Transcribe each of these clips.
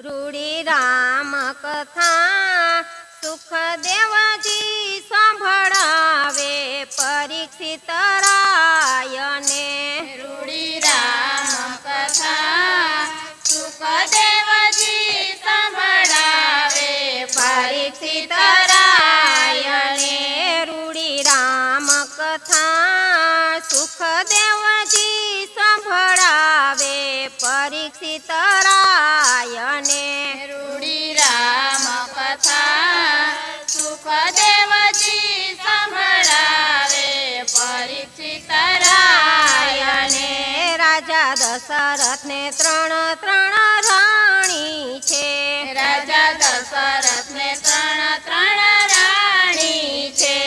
રૂડી રામ કથા સુખદેવજી સંભળાવે પરીક્ષિત રાયને। રૂડી રામ કથા સુખદેવજી સંભળાવે પરીક્ષિત રાયને। રૂડી રામ કથા સુખદેવજી સંભળાવે પરીક્ષિત રાયને। રૂડી રામ કથા સુખદેવજી સંભળાવે પરીક્ષિત રાયને। રાજા દશરથને ત્રણ રાણી છે। રાજા દશરથને ત્રણ રાણી છે।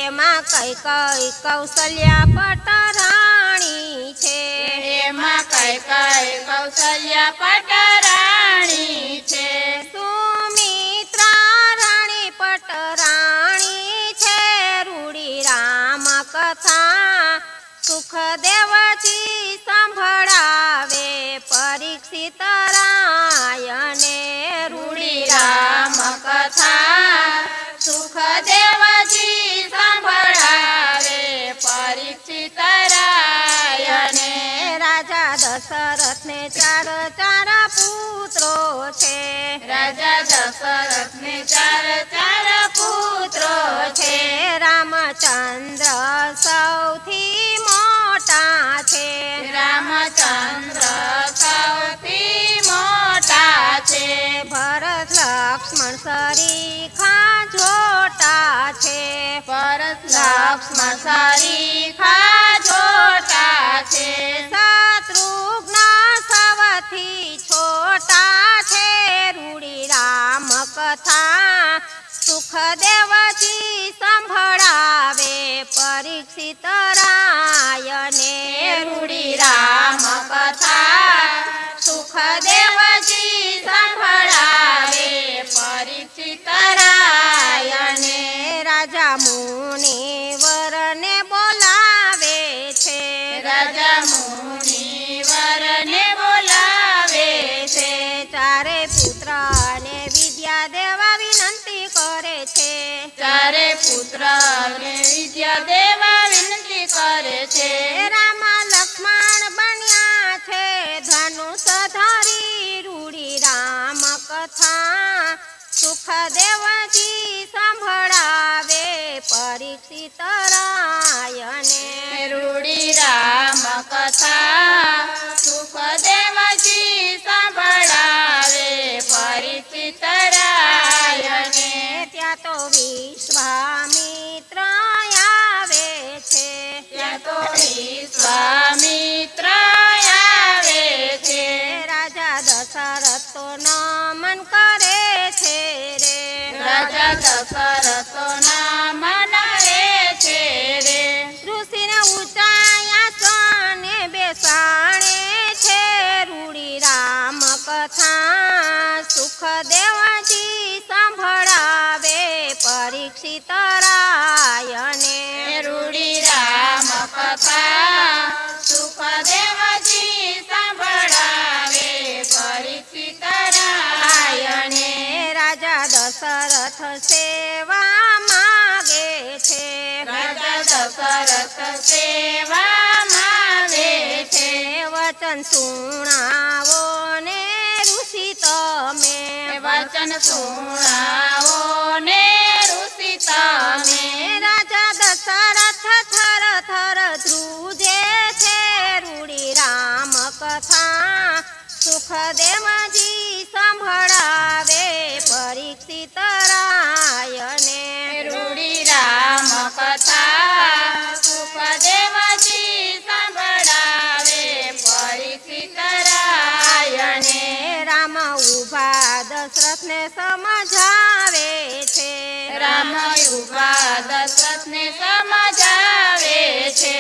એમાં કૈકેયી કૌશલ્યા પટરાણી છે। એમાં કૈકેયી કૌશલ્યા પટરાણી છે। સુમિત્રા રાણી પટરાણી છે। રૂડી રામ કથા સુખદેવજી સંભળાવે પરીક્ષિત રાયને। રૂડી રામ કથા સુખદેવજી સંભળાવે પરીક્ષિત રાયને। રાજા દશરથને ચાર પુત્રો છે। રાજા દશરથને ચાર પુત્રો છે। રામચંદ્ર સૌથી મોટા છે। રામચંદ્ર સૌથી મોટા છે। ભરત લક્ષ્મણ સરીખા જોટા છે। ભરત લક્ષ્મણ સરીખા જોટા છે। શત્રુઘ્ન સૌથી છોટા છે। રૂડી રામ કથા સુખદેવજી સંભળાવે પરીક્ષિત રાયને। રૂડી રામ કથા સુખદેવજી સંભળાવે પરીક્ષિત રાયને। રાજા મુનિવરને બોલાવે છે। રાજા મુનિવરને બોલાવે છે। ચારે પુત્રને વિદ્યા દેવા વિનંતી કરે છે। ચારે પુત્રને વિદ્યા દેવા વિનંતી કરે છે। રામ લક્ષ્મણ બન્યા છે ધનુષ ધરી। રૂડી રામ કથા સુખદેવજી સંભળાવે પરીક્ષિત રાયને। રૂડી રામ કથા સુખદેવજી સંભળાવે પરીક્ષિત રાયને। ત્યાં તો વિશ્વામિત્ર આવે છે। ત્યાં તો વિશ્વામિત્ર આવે છે। રાજા દશરથ તો નમન કરે છે રે। રાજા દશરથ નમન કરે છે રે। ઋષિને ઊંચા આસને બેસાડે છે। રૂડી રામ કથા સુખદેવજી સંભળાવે પરીક્ષિત રાયને। રૂડી રામ કથા સુખદેવજી સંભળાવે પરીક્ષિત રાયને। રાજા દશરથ સેવા માગે છે। રાજા દશરથ સેવા માગે છે। વચન સુણાવો ને ઋષિ તમે। વચન સુણાવો ને ઋષિ તમે। રાજા દશરથ થર થર ધ્રુજે છે। રૂડી રામ કથા સુખદેવજી સંભળાવે પરીક્ષિત રાયને। રૂડી રામ કથા સુખદેવજી સંભળાવે પરીક્ષિત રાયને। રામ ઉભા દશરથને સમજાવે છે। રામ યુવા દશરથને સમજાવે છે।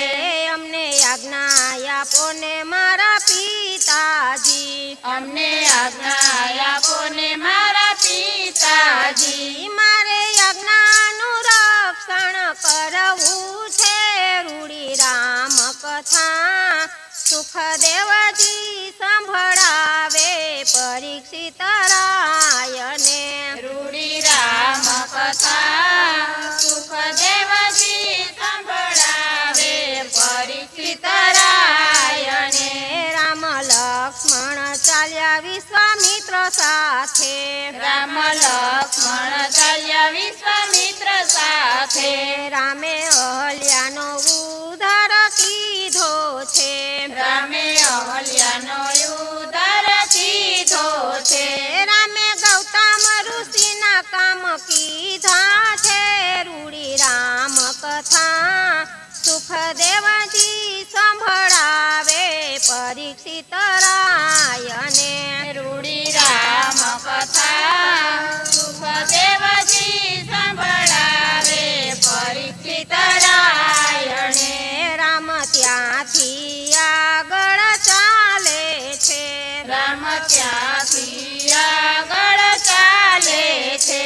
અમને આજ્ઞા આપો ને મારા પિતાજી। અમને આજ્ઞા આપો ને મારા પિતાજી। મારે આજ્ઞાનું રક્ષણ કરવું છે। રૂડી રામ કથા સુખદેવજી સંભળાવે પરીક્ષિત રાયને રૂડી રામ કથા સુખદેવજી સંભળાવે પરીક્ષિત રાયને રામ લક્ષ્મણ ચાલ્યા વિશ્વામિત્ર સાથે રામ લક્ષ્મણ ચાલ્યા વિશ્વામિત્ર સાથે રામે અહલ્યાનો ઉદ્ધાર કીધો છે રામે અહલ્યાનો ઉદ્ધાર કીધો છે રામે ગૌતમ ઋષિના કામ કીધા છે રૂડી રામ કથા સુખદેવજી સંભળાવે પરીક્ષિત રાયને રૂડી રામ કથા સુખદેવજી સંભળાવે પરીક્ષિત રાયણે રામ ત્યાંથી આગળ ચાલે છે રામ ત્યાંથી આગળ ચાલે છે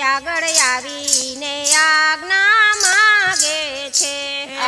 આગળ આવીને આજ્ઞા માગે છે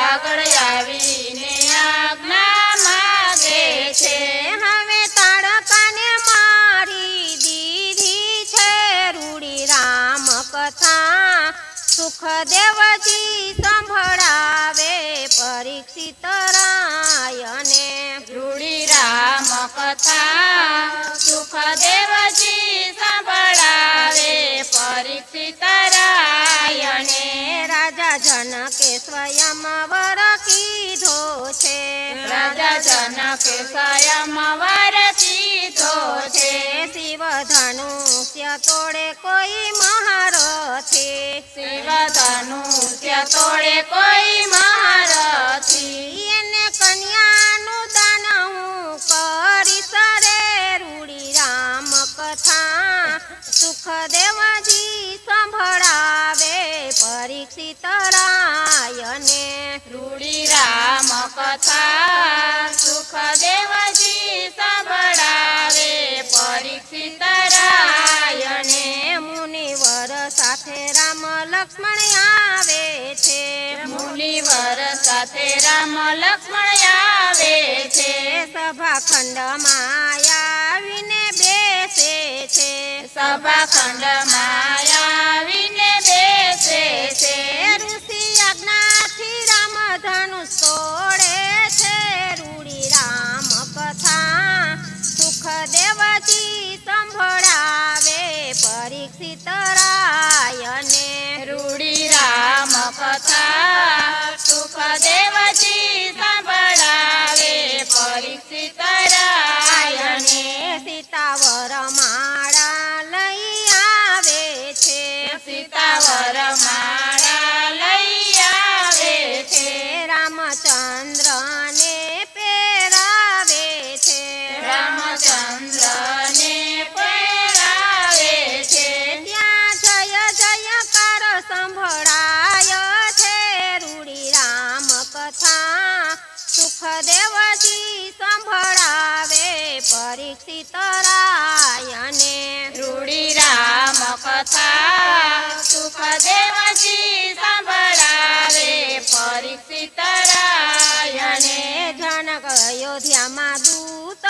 આગળ આવીને આજ્ઞા માગે છે હવે તાડકાને મારી દીધી છે રૂડી રામ કથા સુખદેવજી સંભળાવે પરીક્ષિત રાયને રૂડી રામ કથા સુખદેવજી સંભળાવે પરીક્ષિત રાયણે રાજા જનકે સ્વયંવર કીધો છે રાજા જનકે સ્વયંવર કીધો છે શિવ ધનુષ્ય તોડે કોઈ મહારથી શિવ ધનુષ્ય તોડે કોઈ મહારથી એને કન્યાનું દાન હું કરીશ રે રૂડી રામ કથા સુખદેવજી સંભળાવે પરીક્ષિત રાયને રૂડી રામ કથા સુખદેવજી સંભળાવે પરીક્ષિત રાયણે મુનિવર સાથે રામ લક્ષ્મણ આવે છે મુનિવર સાથે રામ લક્ષ્મણ આવે છે સભાખંડમાં આવીને બેસે છે સભાખંડમાં આવીને બેસે છે ઋષિ આજ્ઞાથી રામ ધનુષ તોડે છે રૂડી રામ કથા સુખદેવજી સંભળાવે પરીક્ષિત રાયને રૂડી રામ કથા સુખદેવજી સંભળાવે પરીક્ષિત રાયણે સીતાવર માળા લઈ આવે છે સીતાવર માળા લઈ આવે છે રામચંદ્રને પહેરાવે છે રામચંદ્રને પહેરાવે છે ત્યાં જય જયકાર સંભળાય છે રૂડી રામ કથા સુખદેવજી સંભળાવે પરીક્ષિત રાયને રૂડી રામ કથા સુખદેવજી સંભળાવે પરીક્ષિત રાયણે જનક અયોધ્યામાં દૂત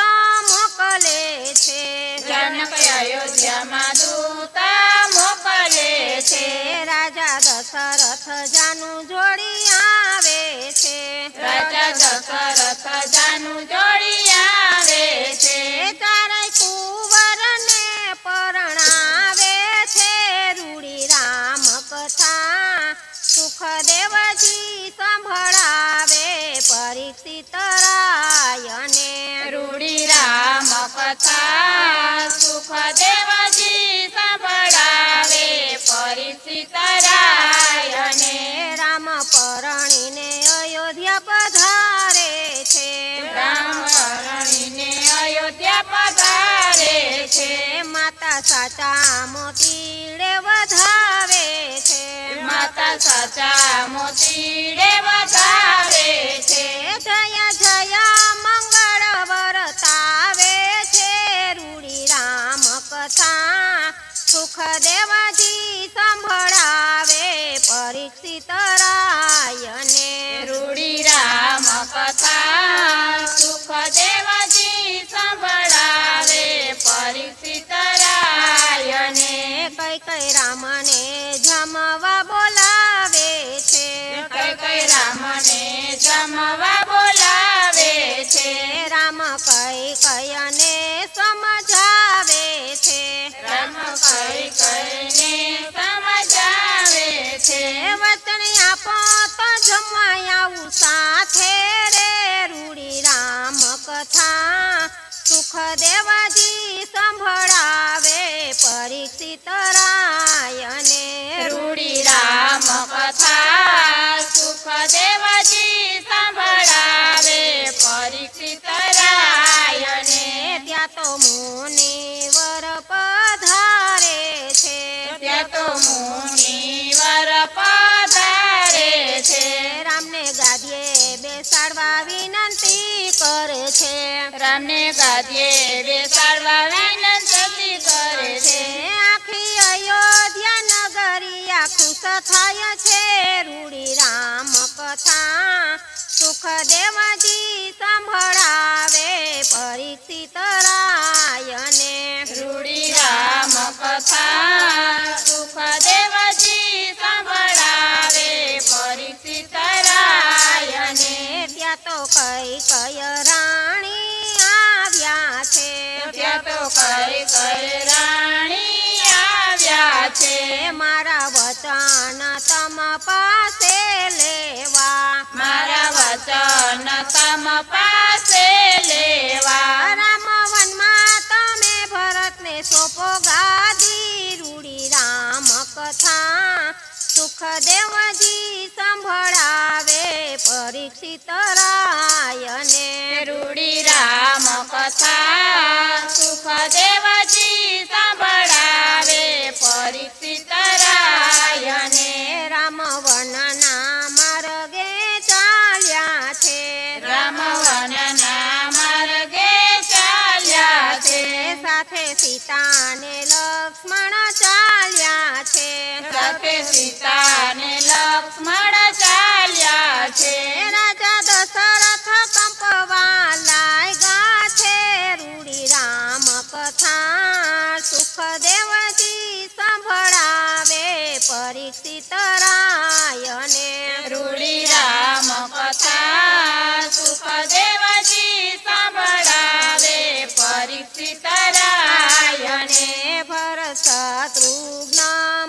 મોકલે છે જનક અયોધ્યામાં દૂત મોકલે છે રાજા દશરથ જાનું જોડી આવે છે રાજા દશરથ જાનું જોડી આવે છે ચારેય કુંવરને પરણાવે છે રૂડી રામ કથા સુખદેવજી સંભળાવે પરીક્ષિત રાયને રૂડી રામ કથા સુખદેવજી સંભળાવે પરીક્ષિત રાયણે રામ પરણીને અયોધ્યા પધારે છે રામ પરણીને અયોધ્યા પધારે છે માતા સાચા મોતીડે વધાવે છે માતા સાચા મોતીડે વધારે છે જય જય મંગળ વરતાવે છે રૂડી રામ કથા સુખદેવજી સંભળાવે પરીક્ષિત રાયને રૂડી રામ કથા સુખદેવજી સંભળાવે કઈ રામને જમવા બોલાવે છે કઈ રામને જમવા બોલાવે છે રામ કઈને સમજાવે છે રામ કઈને સમજાવે છે વચન આપો તો જમવા આવું સાથે રે રૂડી રામ કથા સુખદેવજી સંભળાવે પરીક્ષિત રાયને રૂડી રામ કથા સુખદેવજી સંભળાવે પરીક્ષિત રાયને ત્યાં તો મુનિવર પધારે છે ત્યાં તો મુનિવર પધારે છે રામને ગાદીએ બેસાડવા વિનંતી કરે છે રામને ગાદીએ બેસાડવા વિનંતી કરે છે આખી અયોધ્યા નગરિયા ખુશ થાય છે રૂડી રામ કથા સુખદેવજી સંભળાવે પરીક્ષિત રાયને રૂડી રામ કથા સુખદેવજી સંભળાવે પરીક્ષિત રાયને ત્યાં તો કઈ રાણી આવ્યા છે ત્યાં તો કઈ રાણી આવ્યા છે મારા વચન તમ પાસે લેવા મારા વચન તમ પાસે લેવા રામ વનમાં તમે ભરતને સોંપો ગાદી રૂડી રામ કથા સુખદેવજી સંભળાવે પરીક્ષિત રાયને રૂડી રામ કથા સુખદેવજી સંભળાવે પરીક્ષિત રાયને રામ વનના માર્ગે ચાલ્યા છે રામ વનના માર્ગે ચાલ્યા છે સાથે સીતાને લક્ષ્મણ ચાલ્યા છે સાથે સીતાને લક્ષ્મણ ચાલ્યા છે રાજા દશરથ કંપવા લાગ્યા છે રૂડી રામ કથા સુખદેવજી સંભળાવે પરીક્ષિત રાયને રૂડી રામ કથા સુખદેવજી સંભળાવે પરીક્ષિત રાયને ભરત શત્રુઘ્ન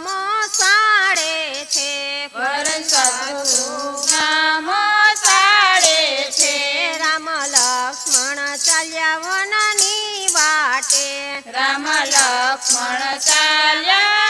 મોસાળે છે ભરત શત્રુઘ્ન મોસાળે છે રામ લક્ષ્મણ ચાલ્યા વનની વાટે રામ લક્ષ્મણ ચાલ્યા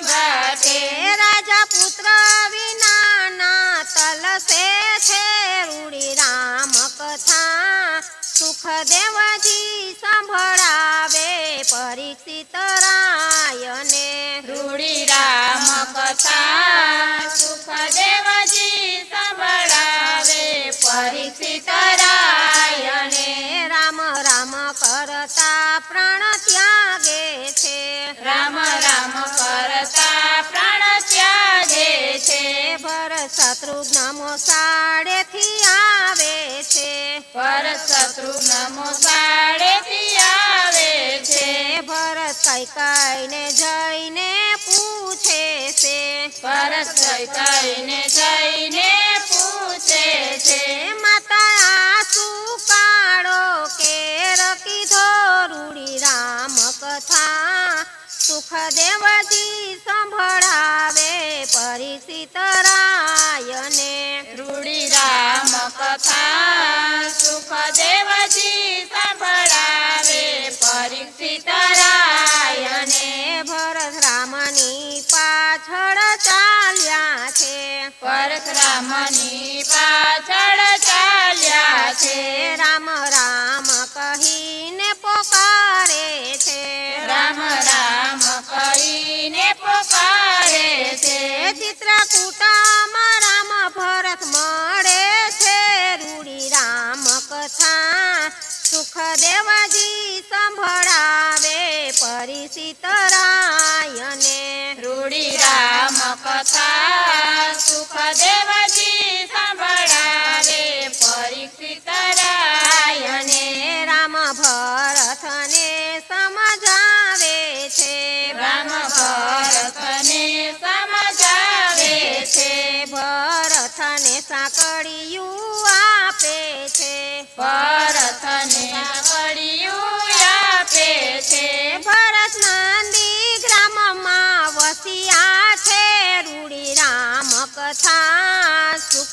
વાટે રાજા પુત્ર વિનાના તલસે છે રૂડી રામ કથા સુખદેવજી સંભળાવે પરીક્ષિત રાયને રૂડી રામ કથા સુખદેવજી સંભળાવે પરીક્ષિત રાયને રામ રામ કરતા પ્રાણ ત્યાગે છે રામ રામ કરતા પ્રાણ ત્યાગે છે ભરત શત્રુઘ્ન મોસાળેથી આવે છે ભરત શત્રુઘ્ન મોસાળેથી આવે છે ભરત કઈને જઈને પૂછે છે ભરત જઈને પૂછે છે માતા આસુ કાળો કેર કીધો રૂડી રામ કથા સુખદેવજી સંભળાવે પરીક્ષિત રાયને રૂડી રામ કથા સુખદેવજી સંભળાવે પરીક્ષિત રાયને ભરત રામની પાછળ ચાલ્યા છે પરશુરામની પાછળ ચાલ્યા છે રામ રામ કહીને પોકારે છે રામ રામ કહીને પોકારે છે ચિત્રકૂટમાં રામ ભરત મળે છે રૂડી રામ કથા સુખદેવજી સંભળાવે પરીક્ષિત રાયને રૂડી રામ કથા સુખદેવજી સંભળાવે પરીક્ષિત રાયને રામ ભરતને સમજાવે છે રામ ભરત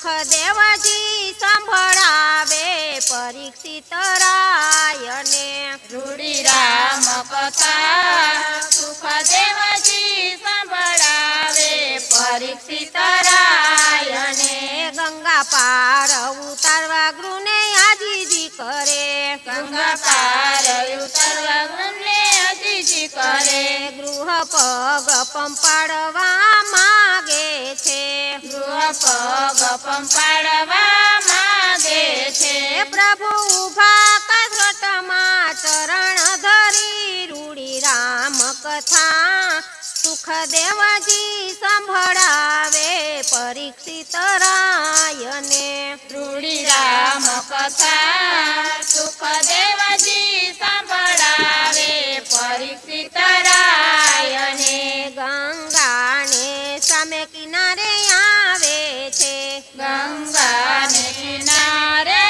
સુખદેવજી સંભળાવે પરીક્ષિત રાયને. રૂડી રામ કથા સુખદેવજી સંભળાવે પરીક્ષિત રાયને. ગંગા પાર ઉતારવા ગૃહને આજીજી કરે. ગંગા પાર ઉતરવા ગૃહને આજીજી કરે. ગૃહ પગ પંપાડવા માગે છે. ગૃહ પગ પંપાડવા માગે છે. પ્રભુ ઉભા કસરતમાં ચરણ ધરી રૂડી રામ કથા સુખદેવજી સંભળાવે પરીક્ષિત રાયને. રૂડી રામ કથા સુખદેવજી સંભળાવે પરીક્ષિત રાયને. ગંગાને સામે કિનારે આવે છે. ગંગાને કિનારે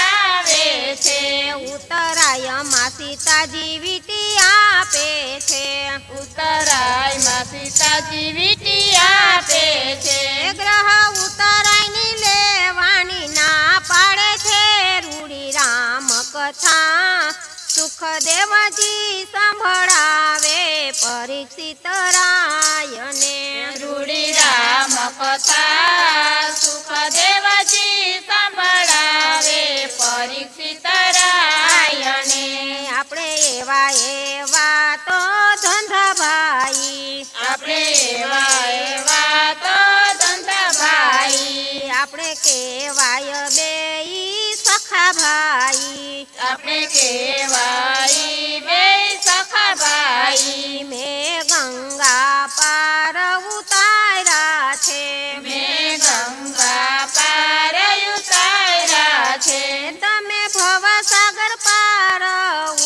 આવે છે. ઉત્તરાયણમાં સીતાજી વીંટી આપે છે. ઉત્તરાયણમાં સીતાજી વીંટી આપે છે. ગ્રહ ઉત્તરાયણની લેવાની ના પાડે છે. રૂડી રામ કથા સુખદેવજી સંભળાવે પરીક્ષિત રાયને. રૂડી રામ કથા સુખદેવજી સંભળાવે પરીક્ષિત રાયને. આપણે એવા તો ધંધા ભાઈ. આપણે એવા તો ધંધાભાઈ. આપણે કેવાય બેઈ સખા ભાઈ. આપણે કેવાય બે સખાભાઈ. મેં ગંગા પાર ઉતાર્યા છે. મેં ગંગા પાર ઉતાર્યા છે. તમે ભવસાગર પાર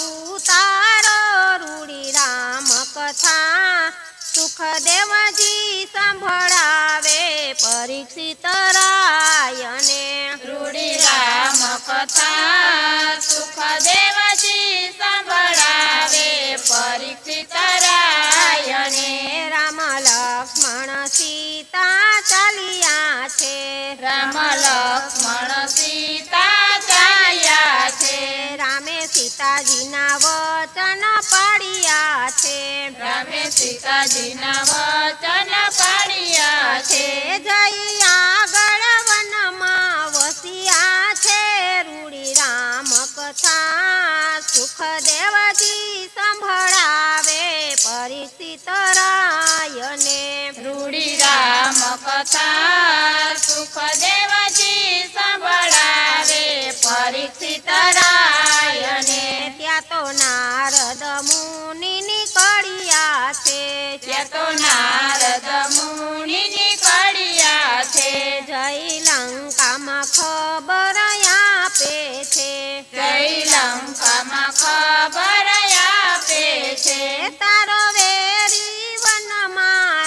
ઉતારો રૂડી રામ કથા સુખદેવજી સંભળાવે પરીક્ષિત રાયને. રૂડી રામ કથા સુખદેવજી સંભળાવે પરીક્ષિત રાયને. રામ લક્ષ્મણ સીતા ચાલ્યા છે. રામ લક્ષ્મણ સીતા ચાલ્યા છે. રામે સીતાજીના વચન પાડ્યા છે. રામે સીતાજીના વચન પાડ્યા છે. જઈ આગળ વનમાં વસ્યા છે. રૂડી રામ કથા સુખદેવજી સંભળાવે પરીક્ષિત રાયને. રૂડી રામ કથા સુખદેવજી સંભળાવે પરીક્ષિત રાયને. ત્યાં તો નારદ મુનિ નીકળ્યા છે. ત્યાં તો નારદ મુનિ નીકળ્યા છે. જય લંકામાં ખબર આપે છે. જય લંકામાં ખબર આપે છે. તારો વેરી વનમાં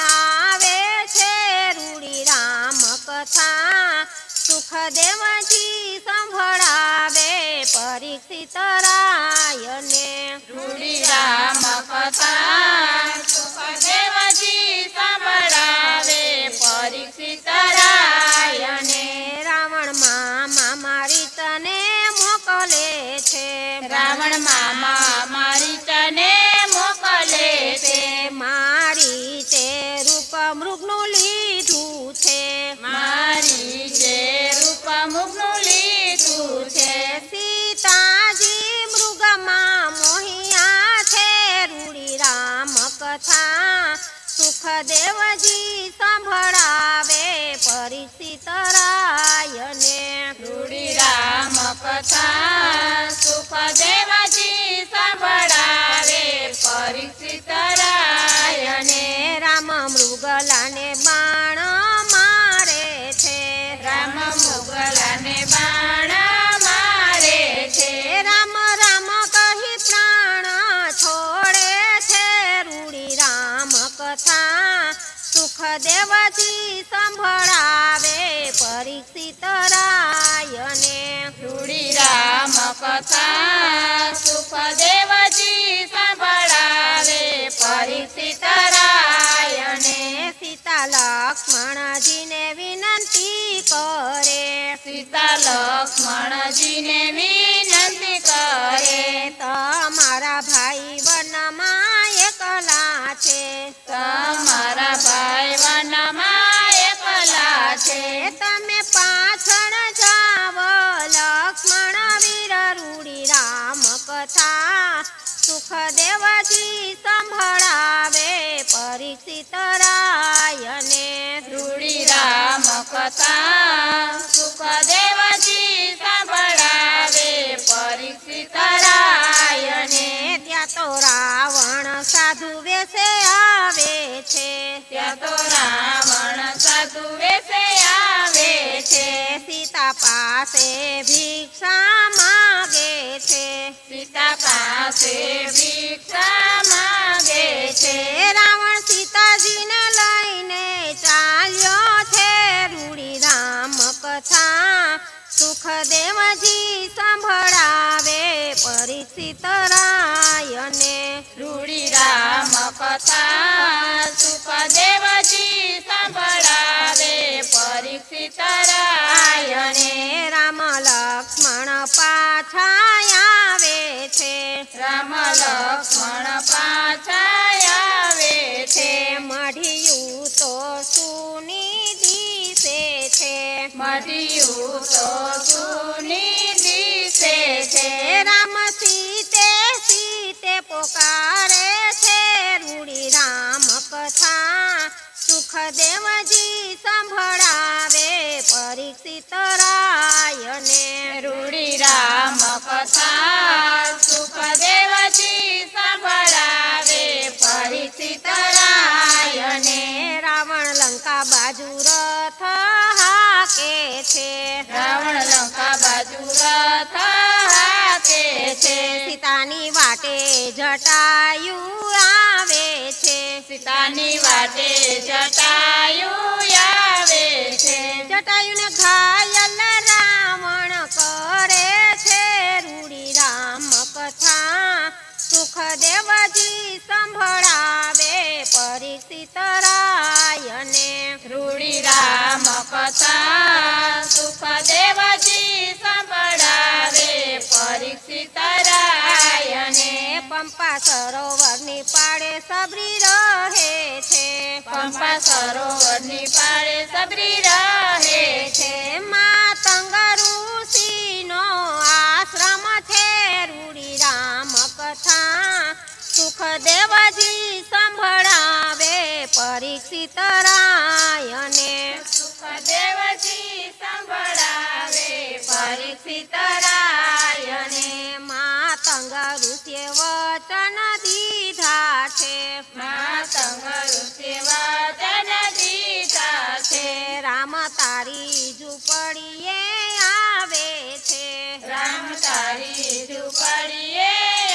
આવે છે. રૂડી રામ કથા સુખદેવજી સંભળાવે પરીક્ષિત રાયને. રૂડી રામ કથા સુખદેવજી સંભળાવે પરીક્ષિત રાયને. રાવણ મામા મારી તને મોકલે છે. રાવણ મામા મારી તને મોકલે છે. મારી તે રૂપ મૃગનું લીધું છે. મારી જે રૂપ મુખનું લીધું છે. સીતાજી મૃગમાં મોહિયા છે. રૂડી રામ કથા સુખદેવજી સંભળાવે પરીક્ષિત રાયને. રૂડી રામ કથા સુખદેવજી સંભળાવે પરીક્ષિત રાયને. રામ મૃગલાને બાણ મારે છે. રામ મુગલાને બાણ મારે છે. રામ રામ કહી પ્રાણ છોડે છે. રૂડી રામ કથા સુખદેવજી સંભળાવે પરીક્ષિત રાયને. રૂડી રામ કથા સુખદેવજી સંભળાવે પરીક્ષિત રાયને. સીતા લક્ષ્મણજીને વિનંતી કરે. લક્ષ્મણજીને વિનંતી કરે તમારા ભાઈ વનમાં એકલા છે તમારા ભાઈ વનમાં એકલા છે તમે પાછળ જાવ લક્ષ્મણ વીર રૂડી રામ કથા સુખદેવજી સંભળાવે પરીક્ષિત રાયને રૂડી રામ કથા સુખદેવજી સાંભળાવે પરીક્ષિત રાયને ત્યાં તો રાવણ સાધુ વેશે આવે છે ત્યાં તો રાવણ સાધુ વેશે આવે છે સીતા પાસે ભિક્ષા માગે છે સીતા પાસે ભિક્ષા માગે છે રાવણ સીતાજીને લઈને ચાલ્યો છે રૂડી રામ કથા સુખદેવજી સંભળાવે પરીક્ષિત રાયને રૂડી રામ કથા સુખદેવજી સંભળાવે પરીક્ષિત રાયને રામ લક્ષ્મણ પાછા આવે છે રામ લક્ષ્મણ પાછા આવે છે મઢિયું તો સુની દિશે છે મઢિયું તો સુની દિશે છે રામ સીતે સીતે પોકારે છે રૂડી રામ કથા સુખદેવજી સંભળાવે પરીક્ષિત રાયને રૂડી રામ કથા સુખદેવજી સંભળાવે પરીક્ષિત રાયને રાવણ લંકા બાજુ રથ હાકે છે રાવણ લંકા બાજુ રથ હાકે છે સીતાની વાટે જટાયુ આવે છે સીતાની વાટે જટાયુ આવે છે જટાયુને ઘાયલ રાવણ કરે છે રૂડી રામ કથા સુખદેવજી સંભળાવે પરીક્ષિત રાયને રૂડી રામ કથા સુખદેવજી સંભળાવે પરીક્ષિત રાયને પંપા સરોવરની પાળે સબરી રહે છે પંપા સરોવરની પાળે સબરી રહે છે માતંગ ઋષિનો આશ્રમ છે રૂડી રામ કથા સુખદેવજી સંભળાવે પરીક્ષિત રાયને સુખદેવજી સંભળાવે પરીક્ષિત રાયને માતંગ ઋષિએ વચન દીધા છે માતંગ ઋષિ વચન દીધા છે રામ તારી ઝૂંપડીએ આવે છે રામ તારી ઝૂંપડીએ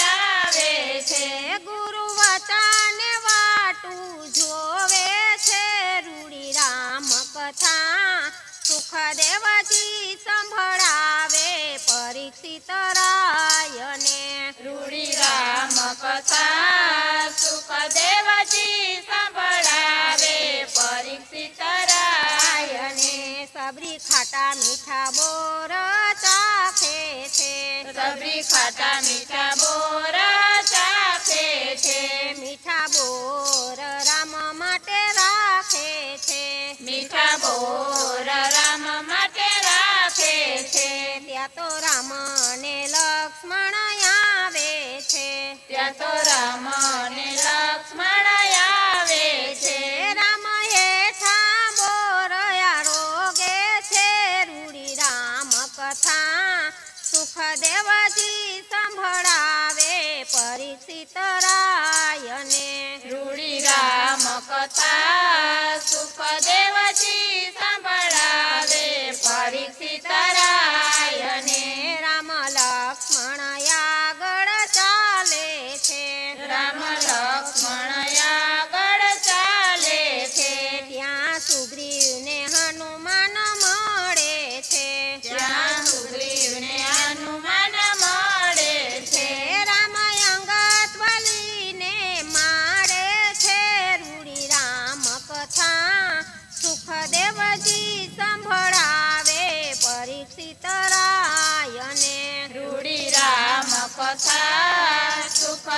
આવે છે ગુરુ વચન વાટું જોવે છે રૂડી રામ કથા સુખદેવજી સંભળાવે પરીક્ષિત રાયને રૂડી રામ કથા સુખદેવજી સંભળાવે પરીક્ષિત રાયને સબરી ખાટા મીઠા બોર ચાખે છે સબરી ખાટા મીઠા બોર ચાખે છે મીઠા બોર રામ માટે રાખે છે મીઠા બોર રામ માટે રાખે છે ત્યાં તો રામ ને લક્ષ્મણ આવે છે ત્યાં તો રામ ને લક્ષ્મણ આવે છે રામ હેઠા બોરયા રોગે છે રૂડી રામ કથા સુખદેવજી સંભળાવે પરીક્ષિત રાયને રૂડી રામ કથા સુખદેવજી સંભળાવે પરીક્ષિત રાયને રામ લક્ષ્મણ આગળ ચાલે છે રામ લક્ષ્મણ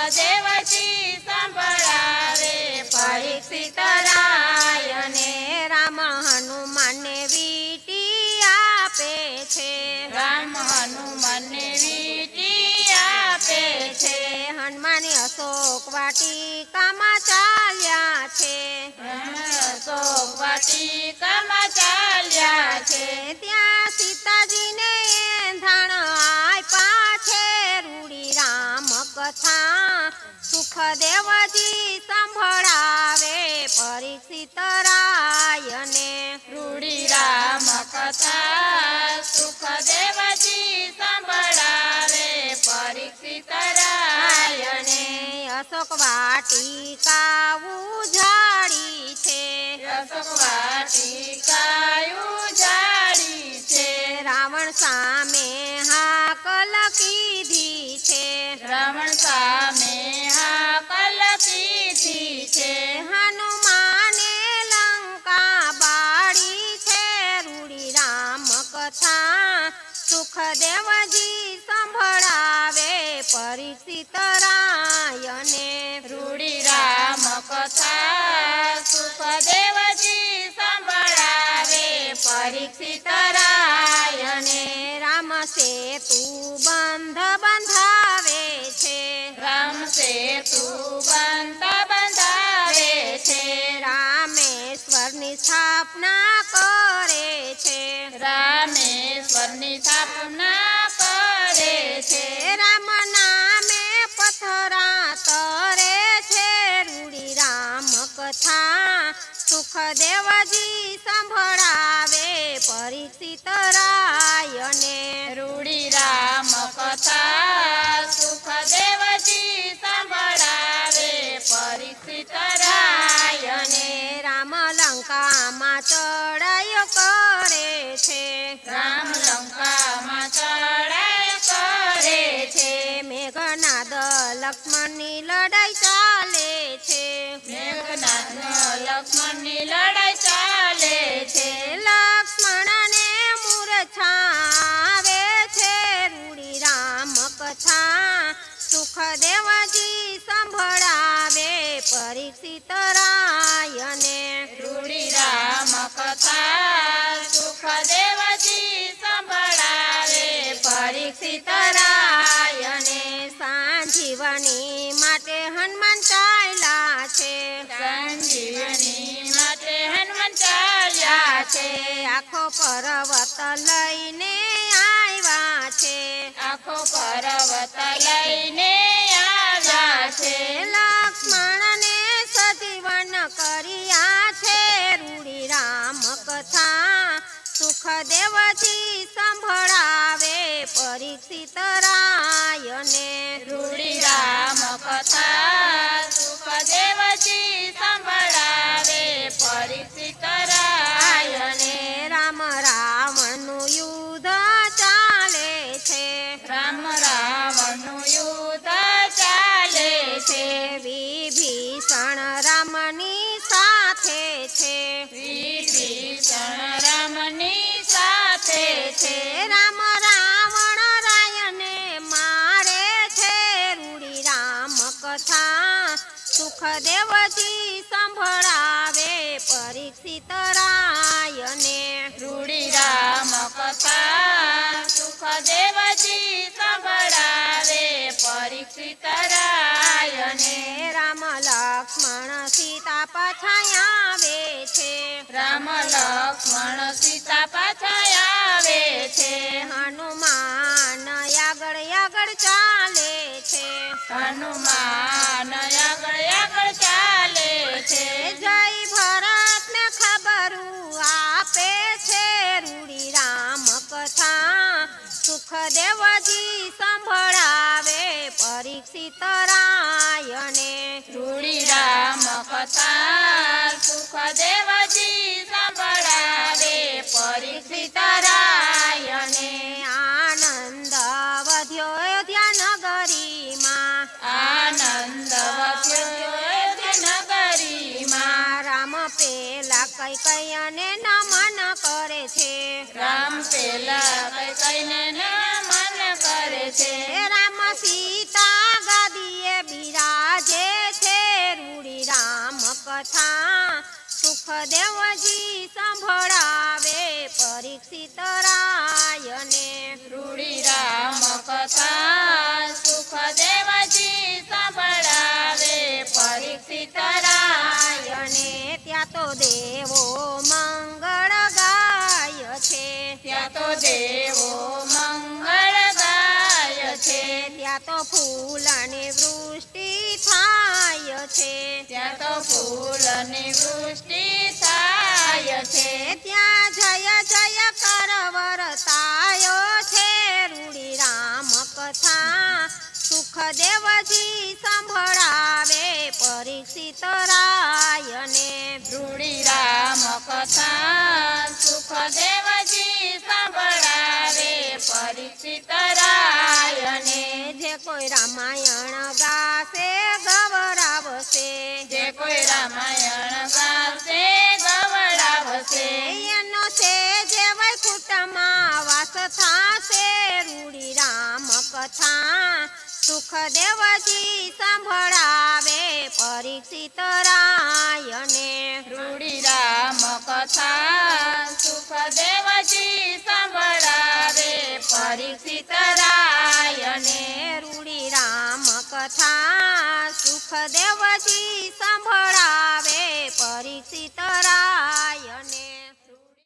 સુખદેવજી સંભળાવે પરીક્ષિત રાયને. રામ હનુમાનને વીટી આપે છે. રામ હનુમાનને વીંટી આપે છે. હનુમાન અશોક વાટિકામાં ચાલ્યા છે. અશોક વાટિકામાં ચાલ્યા છે. ત્યાં સીતાજીને એંધાણ આપ્યા છે. રૂડી રામ કથા સુખદેવજી સંભળાવે પરીક્ષિત રાયને. રૂડી રામ કથા સુખદેવજી સંભળાવે પરીક્ષિત રાયને. અશોક વાટિકા ઉજાડી છે. અશોક વાટિકા ઉજાડી છે. રાવણ સામે હાકલ કીધી છે. રાવણ સામે હાકલ કીધી છે. હનુમાને લંકા બાળી છે. રૂડી રામ કથા સુખદેવજી સંભળાવે પરીક્ષિત રાયને. રૂડી રામ કથા સુખદેવજી સંભળાવે પરીક્ષિત રાયને. રામ સેતુ બંધ બંધાવે છે. રામ સેતુ બંધાવે છે. રામેશ્વરની સ્થાપના કરે છે. રામેશ્વરની સ્થાપના કરે છે. રામ નામે પથરા તરે છે. રૂડી રામ કથા સુખદેવજી સંભળાવે પરીક્ષિત રાયને. રૂડી રામ કથા સુખદેવજી સંભળાવે પરીક્ષિત રાયને. રામ લંકામાં ચડાયો કરે છે. રામ લંકામાં ચડાઈ કરે છે. મેઘનાદ લક્ષ્મણની લડાઈ ચાલે છે. મેઘનાદ લક્ષ્મણની લડાઈ ચાલે છે. લક્ષ્મણને મૂર્છાવે છે. રૂડી રામ કથા સુખદેવજી સંભળાવે પરીક્ષિત રાયને. રૂડી રામ કથા સુખદેવજી સંભળાવે પરીક્ષિત રાયને. સંજીવની માટે હનુમાન ચાલ્યા છે. સંજીવની માટે હનુમાન ચાલ્યા છે. આખો પર્વત લઈને આવ્યા છે. આખો પર્વત લઈને આવ્યા છે. લક્ષ્મણને સજીવન કર્યા છે. રૂડી રામ કથા સુખદેવજી સંભળાવે પરીક્ષિત રાયને. રૂડી રામ કથા સુખદેવજી સંભળાવે પરીક્ષિત રાયને. રામ રાવણનું યુદ્ધ ચાલે છે. રામ રાવણનું યુદ્ધ ચાલે છે. વિભીષણ રામની સાથે છે. વિભીષણ રામની સાથે છે. રામ રાવણ રાયને મારે છે. રૂડી રામ કથા સુખદેવજી સંભળાવે પરીક્ષિત રાયને. રૂડી રામ કથા સુખદેવજી સંભળાવે પરીક્ષિત રાયને. રામ લક્ષ્મણ સીતા પાછા આવે છે. રામ લક્ષ્મણ સીતા પાછા આવે છે. હનુમાન આગળ આગળ ચાલે છે. હનુમાન આગળ આગળ ચાલે છે. જય ભરતને ખબરું આપે છે. રૂડી રામ કથા સુખદેવજી સંભળાવે પરીક્ષિત રાયને. રૂડી રામ કથા સુખદેવજી સંભળાવે પરીક્ષિત રાયને. આનંદ વધ્યો અયોધ્યા નગરીમાં. આનંદ વધ્યો નગરીમાં. રામ પેલા કૈકૈયને નમન કરે છે. રામ પેલા કઈને નમન કરે છે રામ સીતા ગાદીએ બિરાજે છે રૂડી રામ કથા સુખદેવજી સંભળાવે પરીક્ષિત રાયને રૂડી રામ કથા સુખદેવજી સંભળાવે પરીક્ષિત રાય અને ત્યાં તો દેવો મંગળ ગાય છે ત્યાં તો દેવો મંગળ ગાય છે ત્યાં તો ફૂલની વૃષ્ટિ થાય છે ત્યાં તો ફૂલની વૃષ્ટિ થાય છે ત્યાં જય જય કરવરતાયો છે રૂડી રામ કથા સુખદેવજી સંભળાવે પરીક્ષિત રાયને રૂડી રામ કથા સુખદેવજી સંભળાવે પરીક્ષિત રાયને જે કોઈ રામાયણ ગાશે ગવરાવશે જે કોઈ રામાયણ ગાશે ગવડાવશે એનો છે જે વૈકુંઠમાં વાસ થાશે રૂડી રામ કથા સુખદેવજી સંભળાવે પરીક્ષિત રાયને રૂડી રામ કથા સુખદેવજી સંભળાવે પરીક્ષિત રાયને રૂડી રામ કથા સુખદેવજી સંભળાવે